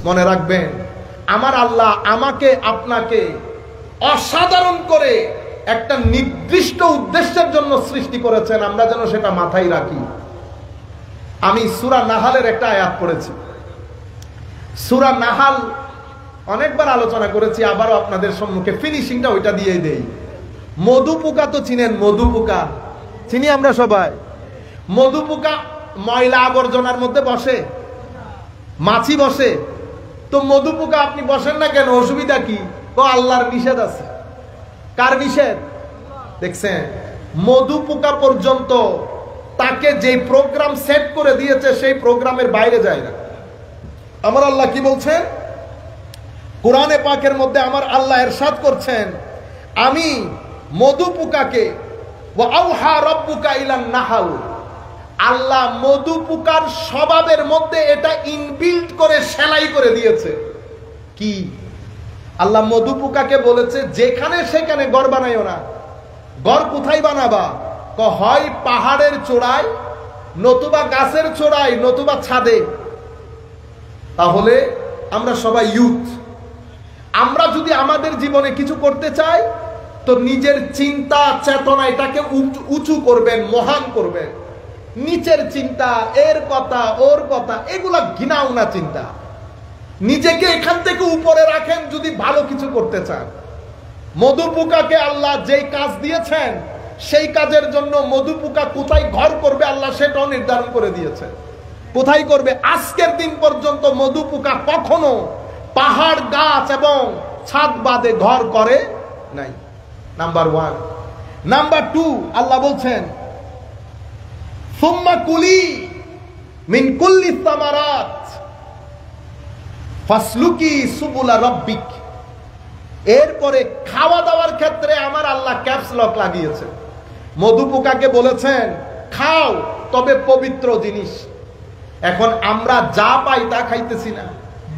মনে রাখবেন, আমার আল্লাহ আমাকে আপনাকে অসাধারণ করে একটা নির্দিষ্ট উদ্দেশ্যের জন্য সৃষ্টি করেছেন, আমরা যেন সেটা মাথায় রাখি। আমি সূরা নাহালের একটা আয়াত পড়েছি। সূরা নাহাল অনেকবার আলোচনা করেছি, আবারও আপনাদের সম্মুখে ফিনিশিংটা ওইটা দিয়ে দেই। মধু পোকা তো চিনেন, মধু পোকা চিনি আমরা সবাই। মধু পোকা ময়লা আবর্জনার মধ্যে বসে, মাছি বসে। তো মধু পোকা আপনি বসেন না কেন, অসুবিধা কি? ও আল্লাহর নিষেধ আছে। কার নিষেধ? দেখছেন, মধু পোকা পর্যন্ত তাকে যে প্রোগ্রাম সেট করে দিয়েছে সেই প্রোগ্রামের বাইরে যায় না। আমার আল্লাহ কি বলছেন কোরআনে পাকের মধ্যে? আমার আল্লাহ ইরশাদ করছেন, আমি মধু পোকাকে ওয়া আওহা রাব্বুকা ইলান নাহাল, আল্লাহ মধু পোকার স্বভাবের মধ্যে এটা ইনবিল্ট করে সেলাই করে দিয়েছে। কি? আল্লাহ মধু পোকাকে বলেছে যেখানে সেখানে ঘর বানাইও না। ঘর কোথায় বানাবা? হয় পাহাড়ের চূড়ায়, নতুবা গাছের চূড়ায়, নতুবা ছাদে। তাহলে আমরা সবাই ইউথ, আমরা যদি আমাদের জীবনে কিছু করতে চাই তো নিজের চিন্তা চেতনা এটাকে উঁচু করবেন, মহান করবেন। নিচের চিন্তা, এর কথা ওর কথা, এগুলা ঘৃণাওনা চিন্তা। নিজেকে এখান থেকে উপরে রাখেন যদি ভালো কিছু করতে চান। মধু পোকাকে আল্লাহ যেই কাজ দিয়েছেন সেই কাজের জন্য মধু পোকা কোথায় ঘর করবে আল্লাহ সেটাও নির্ধারণ করে দিয়েছেন। কোথায় করবে? আজকের দিন পর্যন্ত মধু পোকা কখনো পাহাড়, গাছ এবং ছাদ বাদে ঘর করে নাই। নাম্বার 1। নাম্বার 2, আল্লাহ বলছেন সুম্মা কুলি মিন কুল্লি সামারাত ফাসলুকি সুবুলা রাব্বিক। এরপরে খাওয়া দাওয়ার ক্ষেত্রে আমার আল্লাহ ক্যাপস লক লাগিয়েছে। মধু পোকাকে বলেছেন খাও, তবে পবিত্র জিনিস। এখন আমরা যা পাই তা খাইতেছি না,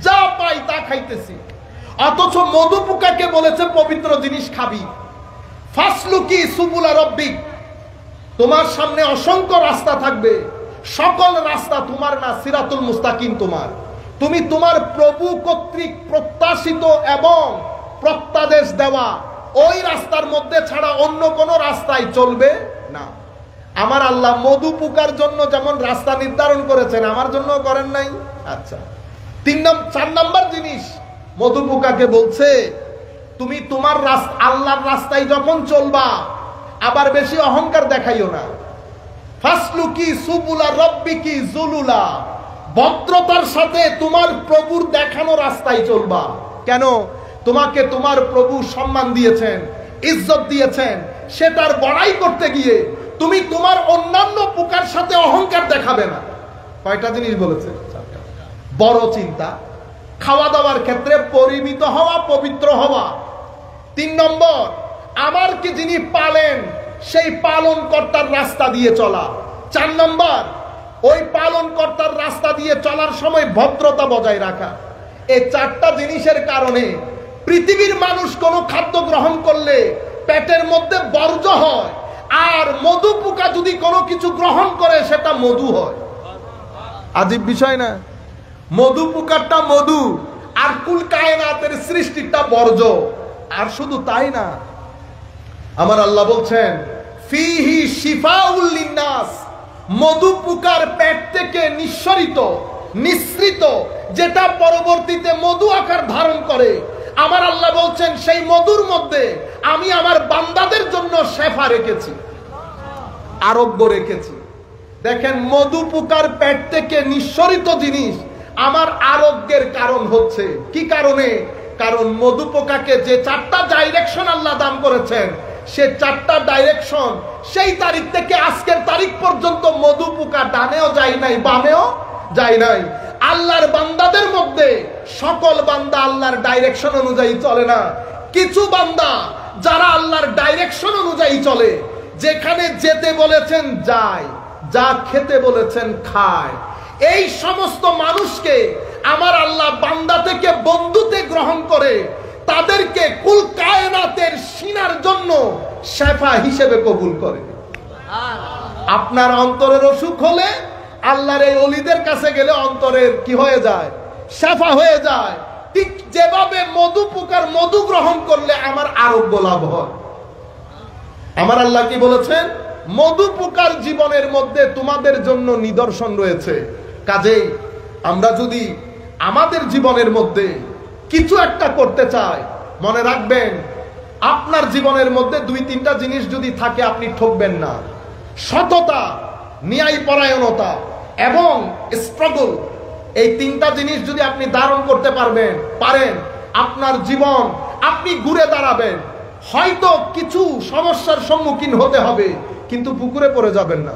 যা পাই তা খাইতেছি। অথচ মধু পোকাকে বলেছে পবিত্র জিনিস খাবি। ফাসলুকি সুবুলা রাব্বিক, তোমার সামনে অসংখ্য রাস্তা থাকবে, সকল রাস্তা তোমার না, সিরাতুল মুস্তাকিম তোমার। তুমি তোমার প্রভু কর্তৃক প্রত্যাশিত এবং প্রত্যাদেশ দেওয়া ওই রাস্তার মধ্যে ছাড়া অন্য কোন রাস্তায় চলবে না। আমার আল্লাহ মধু পোকার জন্য যেমন রাস্তা নির্ধারণ করেছেন, আমার জন্য করেন নাই? আচ্ছা, 4 নাম্বার জিনিস মধু পোকাকে বলছে তুমি তোমার আল্লাহর রাস্তায় যখন চলবা আবার বেশি অহংকার দেখাইও না। ফাসলুকি সুবুলা রাব্বিকি যুলুলা, ভদ্রতার সাথে তোমার প্রভুর দেখানো রাস্তায় চলবা। কেন? তোমাকে তোমার প্রভু সম্মান দিয়েছেন, ইজ্জত দিয়েছেন, সেটার বড়াই করতে গিয়ে তুমি তোমার অন্যান্য পোকার সাথে অহংকার দেখাবে না। কয়টা জিনিস বলেছে? বড় চিন্তা। খাওয়া দাওয়ার ক্ষেত্রে পরিমিত হওয়া, পবিত্র হওয়া। 3 নম্বর, আমার কি যিনি পালেন সেই পালন কর্তার রাস্তা দিয়ে চলা। 4 নম্বর, ওই পালন কর্তার রাস্তা দিয়ে চলার সময় ভদ্রতা বজায় রাখা। এই 4টা জিনিসের কারণে পৃথিবীর মানুষ কোনো খাদ্য গ্রহণ করলে পেটের মধ্যে বর্জ্য হয়, আর মধু পোকা যদি কোনো কিছু গ্রহণ করে সেটা মধু হয়। আজীব বিষয় না? মধু পোকাটা মধু, আর কুল কায়নাতের সৃষ্টিটা বর্জ্য। আর শুধু তাই না, আমার আল্লাহ বলছেন ফিহি শিফাউল লিন্নাস, মধু পোকার পেট থেকে নিঃসৃত যেটা পরবর্তীতে মধু আকার ধারণ করে, আমার আল্লাহ বলছেন সেই মধুর মধ্যে আমি আমার বান্দাদের জন্য শেফা রেখেছি, আরোগ্য রেখেছি। দেখেন, মধু পোকার পেট থেকে নিঃসরিত জিনিস আমার আরোগ্যের কারণ হচ্ছে। কি কারণে? কারণ মধু পোকাকে যে 4টা ডাইরেকশন আল্লাহ দান করেছেন, সে 4টা ডাইরেকশন সেই তারিখ থেকে আজকের তারিখ পর্যন্ত মধু পোকা ডানেও যায় নাই, বামেও যায় নাই। আল্লাহর বান্দাদের মধ্যে সকল বান্দা আল্লাহর ডাইরেকশন অনুযায়ী চলে না। কিছু বান্দা যারা আল্লাহর ডাইরেকশন অনুযায়ী চলে, যেখানে যেতে বলেছেন যায়, যা খেতে বলেছেন খায়, এই সমস্ত মানুষকে আমার আল্লাহ বান্দা থেকে বন্ধুতে গ্রহণ করে তাদেরকে কুল কায়নাতের সিনার জন্য শেফা হিসেবে কবুল করে। আপনার অন্তরের অসুখ হলে আল্লাহর এই ওলিদের কাছে গেলে অন্তরের কি হয়ে যায়? সাফা হয়ে যায়, ঠিক যেভাবে মধু পোকার মধু গ্রহণ করলে আমার আরোগ্য লাভ হয়। আমার আল্লাহ কি বলেছেন? মধু পোকার জীবনের মধ্যে তোমাদের জন্য নিদর্শন রয়েছে। কাজেই আমরা যদি আমাদের জীবনের মধ্যে কিছু একটা করতে চাই, মনে রাখবেন আপনার জীবনের মধ্যে 2-3টা জিনিস যদি থাকে আপনি ঠকবেন না। সততা, ন্যায়পরায়ণতা এবং স্ট্রাগল, এই 3টা জিনিস যদি আপনি ধারণ করতে পারেন, আপনার জীবন আপনি ঘুরে দাঁড়াবেন। হয়তো কিছু সমস্যার সম্মুখীন হতে হবে, কিন্তু পুকুরে পড়ে যাবেন না।